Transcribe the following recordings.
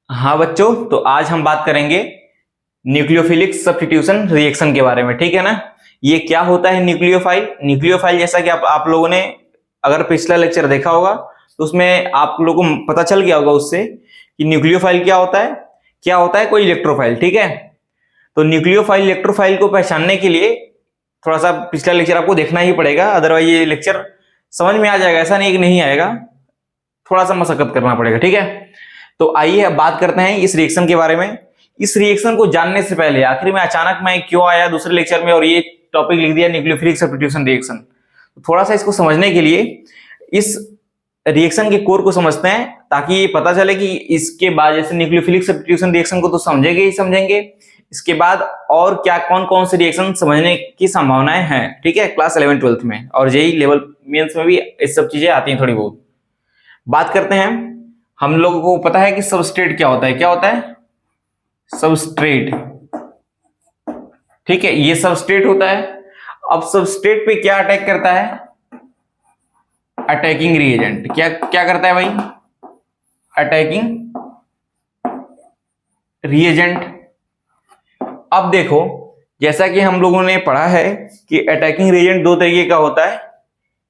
हाँ बच्चों, तो आज हम बात करेंगे न्यूक्लियोफिलिक सब्स्टिट्यूशन रिएक्शन के बारे में। ठीक है ना। ये क्या होता है न्यूक्लियोफाइल? न्यूक्लियोफाइल जैसा कि आप लोगों ने अगर पिछला लेक्चर देखा होगा तो उसमें आप लोगों को पता चल गया होगा उससे कि न्यूक्लियोफाइल क्या होता है कोई इलेक्ट्रोफाइल। ठीक है। तो न्यूक्लियोफाइल इलेक्ट्रोफाइल को पहचानने के लिए थोड़ा सा पिछला लेक्चर आपको देखना ही पड़ेगा, अदरवाइज ये लेक्चर समझ में आ जाएगा ऐसा नहीं कि नहीं आएगा, थोड़ा सा मशक्कत करना पड़ेगा। ठीक है। तो आइए अब बात करते हैं इस रिएक्शन के बारे में। इस रिएक्शन को जानने से पहले आखिर में अचानक मैं क्यों आया दूसरे लेक्चर में और ये टॉपिक लिख दिया न्यूक्लियोफिलिक सब्स्टिट्यूशन रिएक्शन। तो थोड़ा सा इसको समझने के लिए इस रिएक्शन के कोर को समझते हैं, ताकि ये पता चले कि इसके बाद जैसे न्यूक्लियोफिलिक सब्स्टिट्यूशन रिएक्शन को तो समझेंगे ही समझेंगे, इसके बाद और क्या कौन कौन से रिएक्शन समझने की संभावनाएं हैं। ठीक है, क्लास 11 12th में और जेई लेवल मेंस में भी इस सब चीजें आती हैं थोड़ी बहुत। बात करते हैं, हम लोगों को पता है कि सबस्ट्रेट क्या होता है। क्या होता है? सबस्ट्रेट। ठीक है, ये सबस्ट्रेट होता है। अब सबस्ट्रेट पे क्या अटैक करता है? Attacking reagent. क्या क्या करता है भाई? Attacking reagent. अब देखो, जैसा कि हम लोगों ने पढ़ा है कि अटैकिंग रिएजेंट दो तरीके का होता है।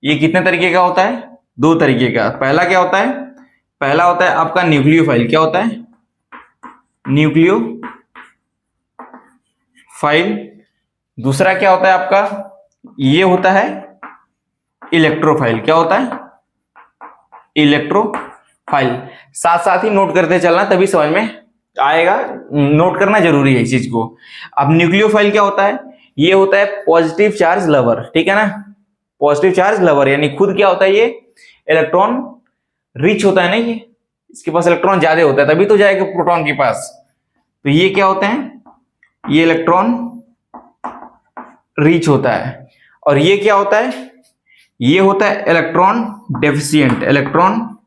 ये कितने तरीके का होता है? दो तरीके का। पहला क्या होता है? पहला होता है आपका न्यूक्लियोफाइल। क्या होता है? न्यूक्लियोफाइल। दूसरा क्या होता है आपका? ये होता है इलेक्ट्रोफाइल। क्या होता है? इलेक्ट्रोफाइल। साथ साथ ही नोट करते चलना, तभी समझ में आएगा। नोट करना जरूरी है इस चीज को। अब न्यूक्लियोफाइल क्या होता है? ये होता है पॉजिटिव चार्ज लवर। ठीक है ना। पॉजिटिव चार्ज लवर यानी खुद क्या होता है? ये इलेक्ट्रॉन रिच होता है ना, ये इसके पास इलेक्ट्रॉन ज्यादा होता है, तभी तो जाएगा प्रोटॉन के पास। तो ये क्या होते हैं? ये इलेक्ट्रॉन रिच होता है। और ये क्या होता है? ये होता है इलेक्ट्रॉन डेफिशिएंट। Electron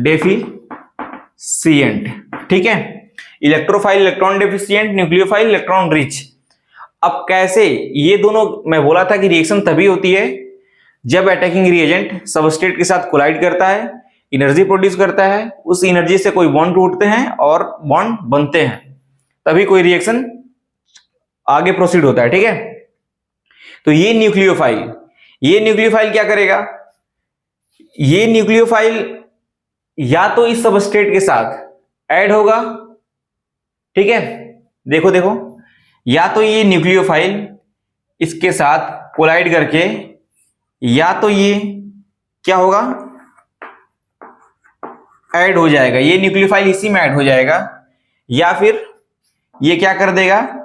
deficient. ठीक है। Electrophile electron deficient, nucleophile electron rich. अब कैसे? ये दोनों मैं बोला था कि रिएक्शन तभी होती है जब अटैकिंग रिएजेंट सबस्ट्रेट के साथ कोलाइड करता है, एनर्जी प्रोड्यूस करता है, उस एनर्जी से कोई बॉन्ड टूटते हैं और बॉन्ड बनते हैं, तभी कोई रिएक्शन आगे प्रोसीड होता है। ठीक है। तो ये न्यूक्लियोफाइल क्या करेगा? ये न्यूक्लियोफाइल या तो इस सबस्ट्रेट के साथ ऐड होगा। ठीक है, देखो देखो, या तो ये न्यूक्लियोफाइल इसके साथ कोलाइड करके, या तो ये क्या होगा? ऐड हो जाएगा, ये न्यूक्लियोफाइल इसी में ऐड हो जाएगा, या फिर ये क्या कर देगा?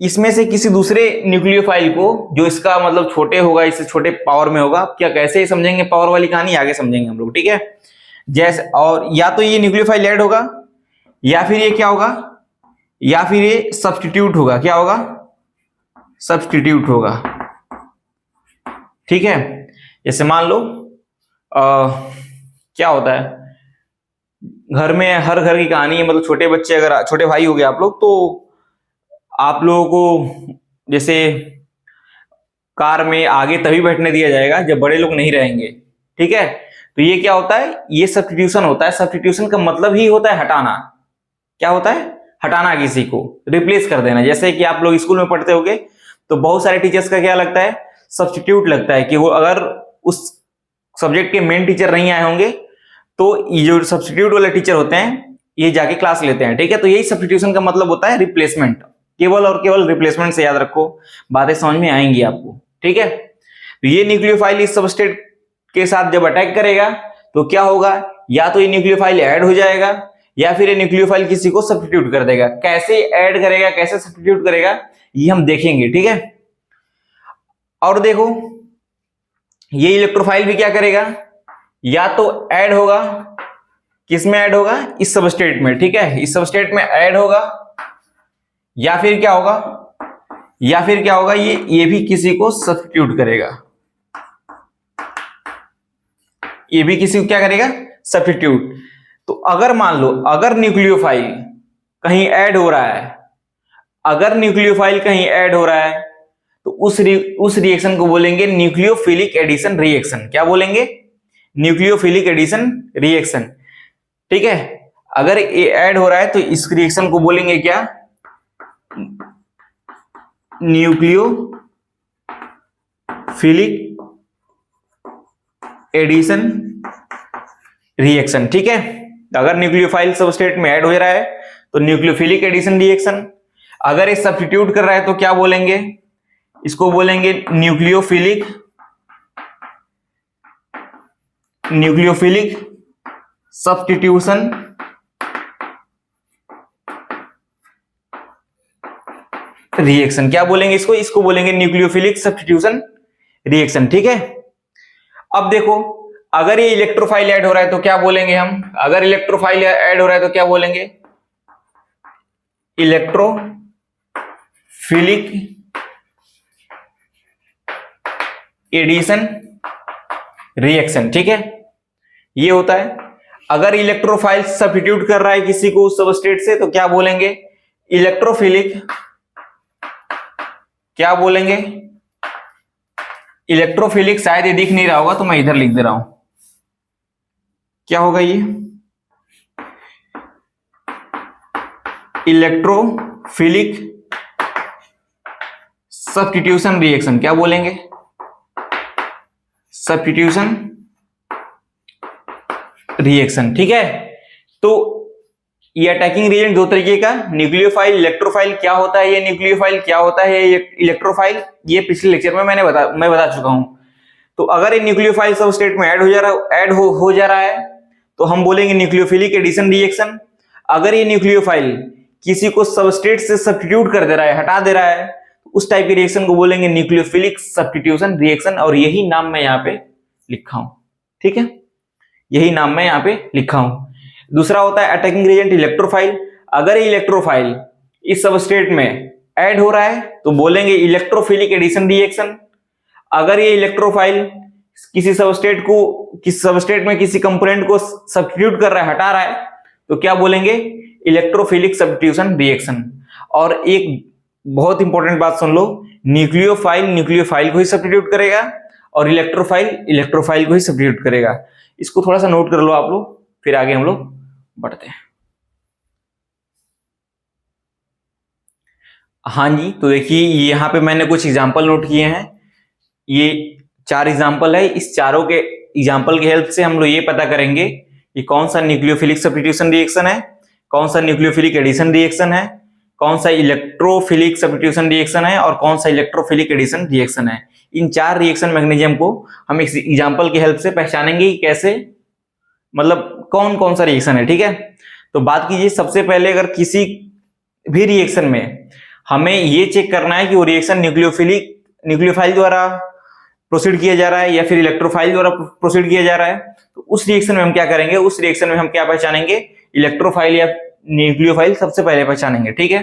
इसमें से किसी दूसरे न्यूक्लियोफाइल को, जो इसका मतलब छोटे होगा, इससे छोटे पावर में होगा। क्या कैसे समझेंगे पावर वाली कहानी आगे समझेंगे हम लोग। ठीक है। जैसे, और या तो ये न्यूक्लियोफाइल ऐड होगा, या फिर ये क्या होगा? या फिर ये सब्स्टिट्यूट होगा। क्या होगा? सब्स्टिट्यूट होगा। ठीक है। जैसे मान लो क्या होता है घर में, हर घर की कहानी है, मतलब छोटे बच्चे, अगर छोटे भाई हो गए आप लोग, तो आप लोगों को जैसे कार में आगे तभी बैठने दिया जाएगा जब बड़े लोग नहीं रहेंगे। ठीक है। तो ये क्या होता है? ये सब्स्टिट्यूशन होता है। सब्स्टिट्यूशन का मतलब ही होता है हटाना। क्या होता है? हटाना, किसी को रिप्लेस कर देना। जैसे कि आप लोग स्कूल में पढ़ते होंगे तो बहुत सारे टीचर्स का क्या लगता है? सब्स्टिट्यूट लगता है, कि वो अगर उस सब्जेक्ट के मेन टीचर नहीं आए होंगे तो ये जो सब्स्टिट्यूट वाले टीचर होते हैं ये जाके क्लास लेते हैं। ठीक है। तो यही सब्स्टिट्यूशन का मतलब होता है रिप्लेसमेंट। केवल और केवल रिप्लेसमेंट से याद रखो, बातें समझ में आएंगी आपको। ठीक है। तो ये न्यूक्लियोफाइल इस सबस्ट्रेट के साथ जब अटैक करेगा तो क्या होगा? या तो ये न्यूक्लियोफाइल ऐड हो जाएगा, या फिर ये न्यूक्लियोफाइल किसी को सब्स्टिट्यूट कर देगा। कैसे ऐड करेगा, कैसे सब्स्टिट्यूट करेगा, ये हम देखेंगे। ठीक है। और देखो, ये इलेक्ट्रोफाइल भी क्या करेगा? या तो ऐड होगा, किसमें ऐड होगा? इस सबस्ट्रेट में। ठीक है, इस सबस्ट्रेट में ऐड होगा, या फिर क्या होगा? ये भी किसी को सब्स्टिट्यूट करेगा। ये भी किसी को क्या करेगा? सब्स्टिट्यूट। तो अगर मान लो, अगर न्यूक्लियोफाइल कहीं ऐड हो रहा है, तो उस रिएक्शन को बोलेंगे न्यूक्लियोफिलिक एडिशन रिएक्शन। क्या बोलेंगे? Nucleophilic addition reaction. ठीक है। अगर ये ऐड हो रहा है तो इस रिएक्शन को बोलेंगे क्या, न्यूक्लियोफिलिक एडिशन रिएक्शन। ठीक है, अगर न्यूक्लियोफाइल सबस्ट्रेट में ऐड हो रहा है तो न्यूक्लियोफिलिक एडिशन रिएक्शन। अगर ये सब्स्टिट्यूट कर रहा है तो क्या बोलेंगे, इसको बोलेंगे न्यूक्लियोफिलिक सब्स्टिट्यूशन रिएक्शन। क्या बोलेंगे इसको बोलेंगे न्यूक्लियोफिलिक सब्स्टिट्यूशन रिएक्शन। ठीक है, अब देखो अगर ये इलेक्ट्रोफाइल ऐड हो रहा है तो क्या बोलेंगे हम, अगर इलेक्ट्रोफाइल ऐड हो रहा है तो क्या बोलेंगे, इलेक्ट्रोफिलिक एडिशन रिएक्शन। ठीक है, ये होता है। अगर इलेक्ट्रोफाइल सब्स्टिट्यूट कर रहा है किसी को उस सबस्ट्रेट से तो क्या बोलेंगे, इलेक्ट्रोफिलिक शायद ये दिख नहीं रहा होगा तो मैं इधर लिख दे रहा हूं, क्या होगा ये, इलेक्ट्रोफिलिक सब्स्टिट्यूशन रिएक्शन। क्या बोलेंगे, सब्स्टिट्यूशन रिएक्शन। ठीक है, तो ये अटैकिंग रिएजेंट दो तरीके का, न्यूक्लियोफाइल इलेक्ट्रोफाइल क्या होता है, ये न्यूक्लियोफाइल क्या होता है, ये इलेक्ट्रोफाइल, ये पिछले लेक्चर में मैं बता चुका हूं। तो अगर ये न्यूक्लियोफाइल सबस्ट्रेट में ऐड हो जा रहा है तो हम बोलेंगे न्यूक्लियोफिलिक एडिशन रिएक्शन। अगर ये न्यूक्लियोफाइल किसी को सबस्ट्रेट से सब्स्टिट्यूट कर दे रहा है, हटा दे रहा है, उस टाइप के रिएक्शन को बोलेंगे न्यूक्लियोफिलिक सब्स्टिट्यूशन रिएक्शन, और यही नाम मैं यहाँ पे लिखा हूं। ठीक है, यही नाम मैं यहाँ पे लिखा हूं। दूसरा होता है अटैकिंग रिएजेंट इलेक्ट्रोफाइल। अगर ये इलेक्ट्रोफाइल इस सबस्ट्रेट में ऐड हो रहा है तो बोलेंगे इलेक्ट्रोफिलिक एडिशन रिएक्शन। अगर ये इलेक्ट्रोफाइल किसी सबस्ट्रेट में किसी कंपोनेंट को सब्स्टिट्यूट कर रहा है, हटा रहा है, तो क्या बोलेंगे, इलेक्ट्रोफिलिक सब्स्टिट्यूशन रिएक्शन। और एक बहुत इंपॉर्टेंट बात सुन लो, न्यूक्लियोफाइल को ही सब्स्टिट्यूट करेगा और इलेक्ट्रोफाइल को ही सब्स्टिट्यूट करेगा। इसको थोड़ा सा नोट कर लो आप लोग, फिर आगे हम लोग बढ़ते हैं। हाँ जी, तो देखिए यहाँ पे मैंने कुछ एग्जाम्पल नोट किए हैं, ये 4 एग्जाम्पल है। इस चारों के एग्जाम्पल की हेल्प से हम लोग ये पता करेंगे कि कौन सा न्यूक्लियोफिलिक सब्स्टिट्यूशन रिएक्शन है, कौन सा न्यूक्लियोफिलिक एडिशन रिएक्शन है, कौन सा इलेक्ट्रोफिलिक सब्स्टिट्यूशन रिएक्शन है और कौन सा इलेक्ट्रोफिलिक एडिशन रिएक्शन है। इन 4 रिएक्शन मैकेनिज्म को हम इस एग्जाम्पल की हेल्प से पहचानेंगे कि कैसे, मतलब कौन कौन सा रिएक्शन है। ठीक है, तो बात कीजिए सबसे पहले, अगर किसी भी रिएक्शन में हमें ये चेक करना है कि वो रिएक्शन न्यूक्लियोफाइल द्वारा प्रोसीड किया जा रहा है या फिर इलेक्ट्रोफाइल द्वारा प्रोसीड किया जा रहा है, तो उस रिएक्शन में हम क्या करेंगे, उस रिएक्शन में हम क्या पहचानेंगे, इलेक्ट्रोफाइल या न्यूक्लियोफाइल सबसे पहले पहचानेंगे। ठीक है,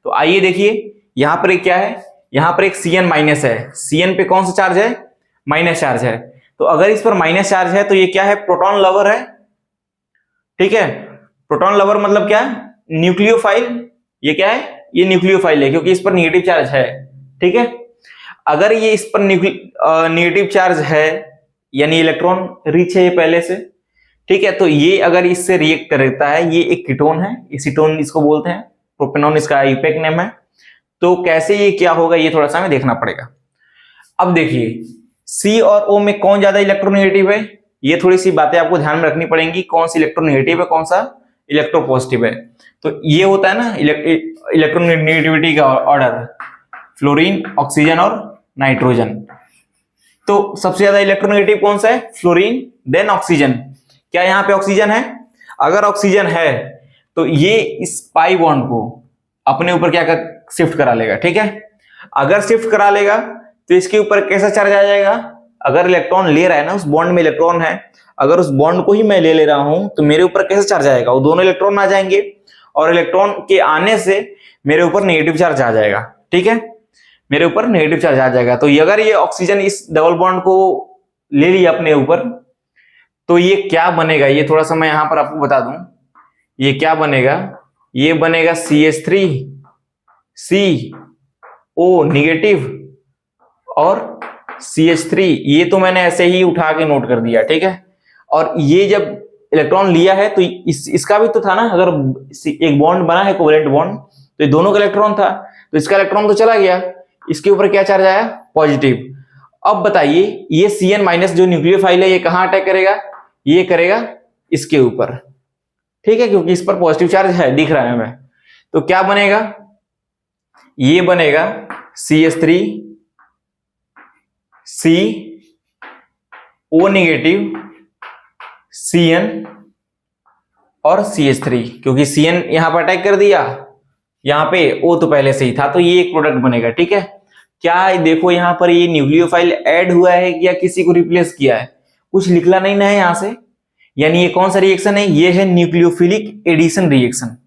तो आइए देखिए यहाँ पर एक क्या है, यहाँ पर एक Cn माइनस है। Cn पे कौन सा चार्ज है, माइनस चार्ज है। तो अगर इस पर माइनस चार्ज है तो ये क्या है, प्रोटॉन लवर है। ठीक है, प्रोटॉन लवर मतलब क्या, न्यूक्लियोफाइल। ये क्या है, ये न्यूक्लियोफाइल है क्योंकि इस पर निगेटिव चार्ज है। ठीक है, अगर ये इस पर निगेटिव चार्ज है यानी इलेक्ट्रॉन रिच है ये पहले से। ठीक है, तो ये अगर इससे रिएक्ट करता है, ये एक कीटोन है, एसीटोन इसको बोलते हैं, प्रोपेनॉन इसका यूपेक नेम है। तो कैसे ये क्या होगा ये थोड़ा सा हमें देखना पड़ेगा। अब देखिए C और O में कौन ज्यादा इलेक्ट्रोनेगेटिव है, ये थोड़ी सी बातें आपको ध्यान में रखनी पड़ेंगी, कौन सी इलेक्ट्रोनेगेटिव है कौन सा इलेक्ट्रोपॉजिटिव है। तो ये होता है ना इलेक्ट्रोनेगेटिविटी का ऑर्डर, फ्लोरीन, ऑक्सीजन और नाइट्रोजन। तो सबसे ज्यादा इलेक्ट्रोनेगेटिव कौन सा है, फ्लोरीन, देन ऑक्सीजन। क्या यहाँ पे ऑक्सीजन है, अगर ऑक्सीजन है तो ये इस पाई बॉन्ड को अपने ऊपर क्या शिफ्ट करा लेगा। ठीक है, अगर शिफ्ट करा लेगा तो इसके ऊपर कैसा चार्ज आ जाएगा, अगर इलेक्ट्रॉन ले रहा है ना, उस बॉन्ड में इलेक्ट्रॉन है, अगर उस बॉन्ड को ही मैं ले रहा हूं तो मेरे ऊपर कैसा चार्ज आएगा, वो दोनों इलेक्ट्रॉन आ जाएंगे और इलेक्ट्रॉन के आने से मेरे ऊपर नेगेटिव चार्ज आ जाएगा। ठीक है, मेरे ऊपर नेगेटिव चार्ज आ जाएगा। तो अगर ये ऑक्सीजन इस डबल बॉन्ड को ले लिया अपने ऊपर तो ये क्या बनेगा, ये थोड़ा सा मैं यहां पर आपको बता दूं, ये क्या बनेगा, ये बनेगा CH3CO निगेटिव और CH3, ये तो मैंने ऐसे ही उठा के नोट कर दिया। ठीक है, और ये जब इलेक्ट्रॉन लिया है तो इसका भी तो था ना, अगर एक बॉन्ड बना है कोवेलेंट बॉन्ड, तो ये दोनों का इलेक्ट्रॉन था, तो इसका इलेक्ट्रॉन तो चला गया, इसके ऊपर क्या चार्ज आया, पॉजिटिव। अब बताइए ये Cn माइनस जो न्यूक्लियोफाइल है ये कहां अटैक करेगा, ये करेगा इसके ऊपर, ठीक है, क्योंकि इस पर पॉजिटिव चार्ज है, दिख रहा है हमें। तो क्या बनेगा, ये बनेगा CH3 CO नेगेटिव Cn और CH3, क्योंकि Cn यहां पर अटैक कर दिया, यहां पे O तो पहले से ही था, तो ये एक प्रोडक्ट बनेगा, ठीक है। क्या देखो यहां पर ये न्यूक्लियोफाइल ऐड हुआ है या किसी को रिप्लेस किया है, कुछ निकला नहीं ना है यहां से, यानी ये कौन सा रिएक्शन है, ये है न्यूक्लियोफिलिक एडिशन रिएक्शन।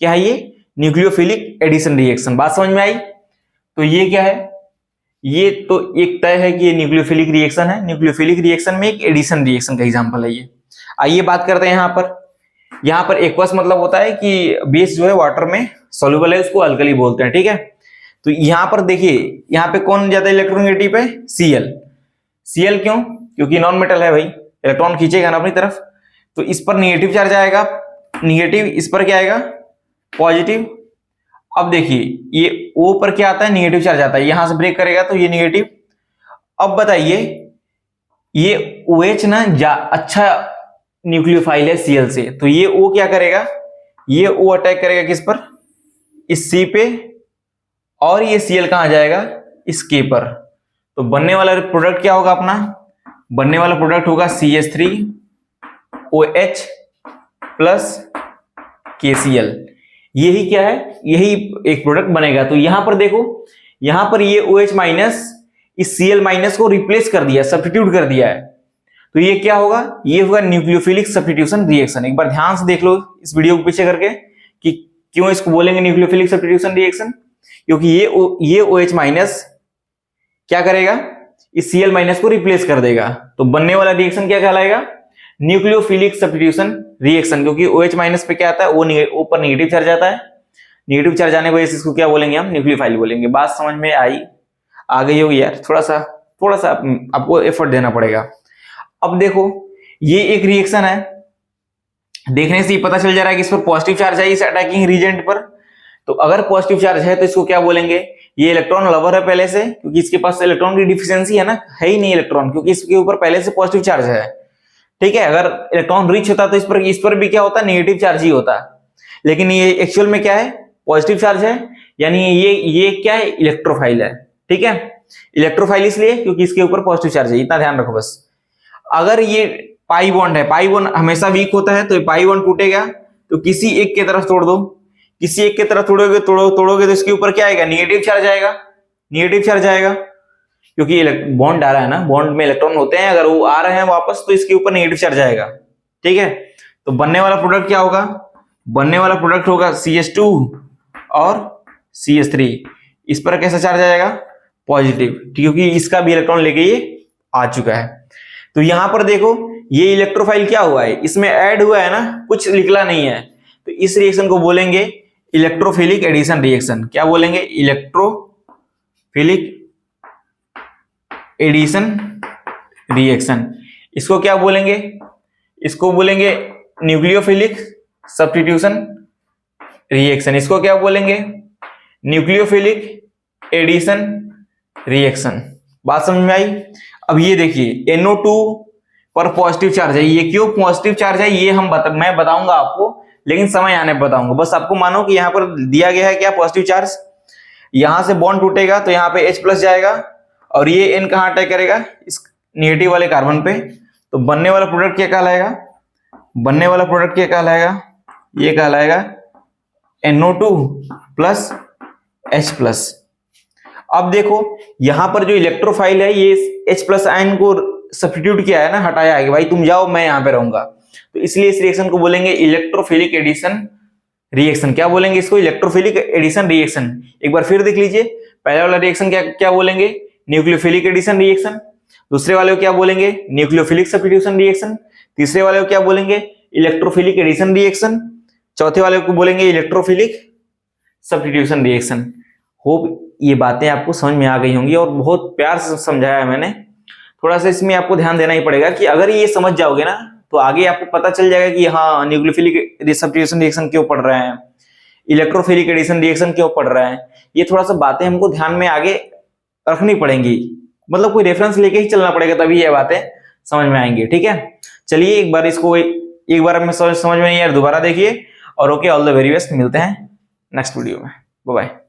क्या है ये, न्यूक्लियोफिलिक एडिशन रिएक्शन। बात समझ में आई। तो ये क्या है, ये तो एक तय है कि ये न्यूक्लियोफिलिक रिएक्शन है, न्यूक्लियोफिलिक रिएक्शन में एक एडिशन रिएक्शन का एग्जांपल है ये। आइए बात करते हैं यहाँ पर एक्वस मतलब होता है कि बेस जो है वाटर में सॉल्युबल है, उसको अल्कली बोलते हैं, ठीक है। तो यहाँ पर देखिए, यहाँ पे कौन ज्यादा इलेक्ट्रोनेगेटिव है, Cl क्यों, क्योंकि नॉन मेटल है भाई, इलेक्ट्रॉन खींचेगा ना अपनी तरफ, तो इस पर निगेटिव चार्ज आएगा, निगेटिव, इस पर क्या आएगा, पॉजिटिव। अब देखिए ये O पर क्या आता है, निगेटिव चार्ज आता है, यहां से ब्रेक करेगा तो ये निगेटिव। अब बताइए ये OH ना अच्छा न्यूक्लियोफाइल है Cl से, तो ये O क्या करेगा, ये O अटैक करेगा किस पर, इस C पे, और ये Cl कहां जाएगा, इस K पर। तो बनने वाला प्रोडक्ट क्या होगा अपना, बनने वाला प्रोडक्ट होगा CH3OH प्लस KCl। यही क्या है, यही एक प्रोडक्ट बनेगा। तो यहां पर देखो, यहां पर ये OH माइनस इस Cl माइनस को रिप्लेस कर दिया, सब्स्टिट्यूट कर दिया है, तो ये क्या होगा, ये होगा न्यूक्लियोफिलिक सब्स्टिट्यूशन रिएक्शन। एक बार ध्यान से देख लो इस वीडियो को पीछे करके कि क्यों इसको बोलेंगे न्यूक्लियोफिलिक सब्स्टिट्यूशन रिएक्शन, क्योंकि ये OH माइनस क्या करेगा, इस Cl माइनस को रिप्लेस कर देगा। तो बनने वाला रिएक्शन क्या कहलाएगा, न्यूक्लियोफिलिक सब्स्टिट्यूशन रिएक्शन, क्योंकि OH माइनस पे क्या आता है, O पर नेगेटिव चार्ज आता है, नेगेटिव चार्ज आने की वजह से इसको क्या बोलेंगे हम, न्यूक्लियोफाइल बोलेंगे। बात समझ में आ गई होगी यार, थोड़ा सा आपको एफर्ट देना पड़ेगा। अब देखो ये एक रिएक्शन है, देखने से ही पता चल जा रहा है कि इस पर पॉजिटिव चार्ज है इस अटैकिंग रीजेंट पर। तो अगर पॉजिटिव चार्ज है तो इसको क्या बोलेंगे, ये इलेक्ट्रॉन लवर है पहले से, क्योंकि इसके पास इलेक्ट्रॉन की डिफिशियंसी है ना, है ही नहीं इलेक्ट्रॉन, क्योंकि इसके ऊपर पहले से पॉजिटिव चार्ज है, ठीक है। अगर इलेक्ट्रॉन रिच होता तो इस पर भी क्या होता, नेगेटिव चार्ज ही होता, लेकिन ये एक्चुअल में क्या है, पॉजिटिव चार्ज है, यानी ये क्या है, इलेक्ट्रोफाइल है, ठीक है। इलेक्ट्रोफाइल इसलिए क्योंकि इसके ऊपर पॉजिटिव चार्ज है, इतना ध्यान रखो बस। अगर ये पाई बॉन्ड है, पाई बॉन्ड हमेशा वीक होता है, तो पाई बॉन्ड टूटेगा तो किसी एक के तरफ तोड़ दो, किसी एक के तरफ तोड़ोगे तो इसके ऊपर क्या आएगा, निगेटिव चार्ज आएगा, निगेटिव चार्ज आएगा, क्योंकि बॉन्ड आ रहा है ना, बॉन्ड में इलेक्ट्रॉन होते हैं, अगर वो आ रहे हैं वापस तो इसके ऊपर नेगेटिव चार्ज आएगा, ठीक है। तो बनने वाला प्रोडक्ट क्या होगा, बनने वाला प्रोडक्ट होगा CH2 और CH3। इस पर कैसा चार्ज आएगा, पॉजिटिव, क्योंकि इसका भी इलेक्ट्रॉन लेके ये आ चुका है। तो यहां पर देखो ये इलेक्ट्रोफाइल क्या हुआ है, इसमें ऐड हुआ है ना, कुछ निकला नहीं है, तो इस रिएक्शन को बोलेंगे इलेक्ट्रोफिलिक एडिशन रिएक्शन। क्या बोलेंगे, इलेक्ट्रोफिलिक एडिशन रिएक्शन। इसको क्या बोलेंगे, इसको बोलेंगे न्यूक्लियोफिलिक सब्स्टिट्यूशन रिएक्शन। इसको क्या बोलेंगे, न्यूक्लियोफिलिक एडिशन रिएक्शन। बात समझ में आई। अब ये देखिए NO2 पर पॉजिटिव चार्ज है, ये क्यों पॉजिटिव चार्ज है ये मैं बताऊंगा आपको, लेकिन समय आने पर बताऊंगा। बस आपको मानो कि यहाँ पर दिया गया है क्या, पॉजिटिव चार्ज, यहां से बॉन्ड टूटेगा तो यहाँ पे H+ जाएगा, और ये N कहां अटैक करेगा, इस नेगेटिव वाले कार्बन पे। तो बनने वाला प्रोडक्ट क्या कहलाएगा, बनने वाला प्रोडक्ट क्या कहलाएगा, ये कहलाएगा NO2 प्लस H+। अब देखो यहां पर जो इलेक्ट्रोफाइल है ये H+ आयन को सब्स्टिट्यूट किया है ना, हटाया है कि भाई तुम जाओ मैं यहां पे रहूंगा, तो इसलिए इस रिएक्शन को बोलेंगे इलेक्ट्रोफिलिक एडिशन रिएक्शन। क्या बोलेंगे इसको, इलेक्ट्रोफिलिक एडिशन रिएक्शन। एक बार फिर देख लीजिए, पहले वाला रिएक्शन क्या बोलेंगे, न्यूक्लियोफिलिक एडिशन रिएक्शन। दूसरे वाले को क्या बोलेंगे, न्यूक्लियोफिलिक सब्स्टिट्यूशन रिएक्शन। तीसरे वाले को क्या बोलेंगे, इलेक्ट्रोफिलिक एडिशन रिएक्शन। चौथे वाले को बोलेंगे इलेक्ट्रोफिलिक सब्स्टिट्यूशन रिएक्शन। होप ये बातें आपको समझ में आ गई होंगी, और बहुत प्यार से समझाया है मैंने। थोड़ा सा इसमें आपको ध्यान देना ही पड़ेगा कि अगर ये समझ जाओगे ना तो आगे आपको पता चल जाएगा कि हाँ न्यूक्लियोफिलिक सब्स्टिट्यूशन रिएक्शन क्यों पढ़ रहे हैं, इलेक्ट्रोफिलिक एडिशन रिएक्शन क्यों पढ़ रहे हैं। ये थोड़ा सा बातें हमको ध्यान में आगे रखनी पड़ेंगी, मतलब कोई रेफरेंस लेके ही चलना पड़ेगा, तभी ये बातें समझ में आएंगी। ठीक है, चलिए एक बार इसको एक बार में समझ में नहीं यार दोबारा देखिए, और okay, all the very best, मिलते हैं नेक्स्ट वीडियो में, बाय बाय।